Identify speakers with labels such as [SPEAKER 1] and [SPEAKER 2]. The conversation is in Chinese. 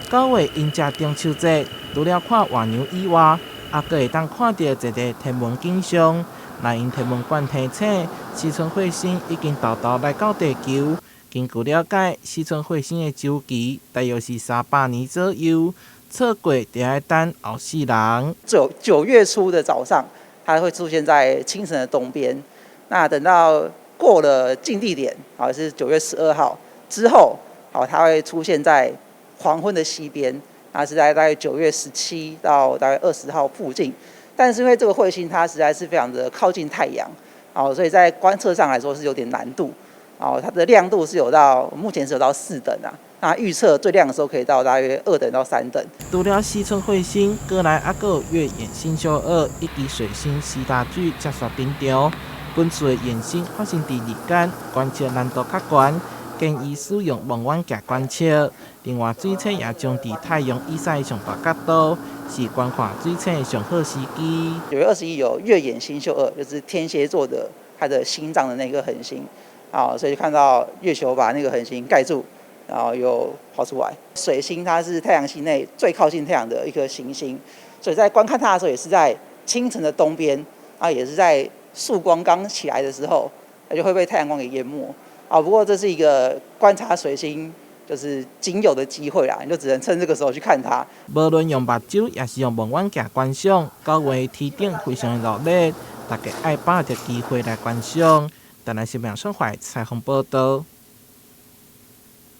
[SPEAKER 1] 9月迎接中秋节，除了看活牛以外，还阁会当看到一个天文景象。内因天文馆提醒，西村彗星已经豆豆来到地球。根据了解，西村彗星的周期大约是300年左右，错过就要等后世人。
[SPEAKER 2] 9月初的早上，它会出现在清晨的东边。那等到过了近地点，是9月12号之后，它会出现在黄昏的西边，那是在大概9月17到大概20号附近。但是因为这个彗星它实在是非常的靠近太阳，所以在观测上来说是有点难度。它的亮度是目前是有到4等啊。那预测最亮的时候可以到大约2等到3等。
[SPEAKER 1] 除了西村彗星，过来还有月掩星宿2以及水星四大水接续冰潮。本次的验星发生在日间，观测难度较悬，建议使用望远镜观测。另外，水星也将在太阳以西上大角度，是观看水星的上好时机。
[SPEAKER 2] 9月21有月掩星宿2，就是天蝎座的它的心脏的那个恒星，所以就看到月球把那个恒星盖住，然后又跑出来。水星它是太阳系内最靠近太阳的一颗行星，所以在观看它的时候，也是在清晨的东边，也是在曙光刚起来的时候，它就会被太阳光给淹没。不过这是一个观察水星就是仅有的机会啦，你就只能趁这个时候去看它。
[SPEAKER 1] 无论用目睭也是用望远镜观赏，9月天顶非常的热烈，大家爱把握着机会来观赏。台南新闻双怀采访报道。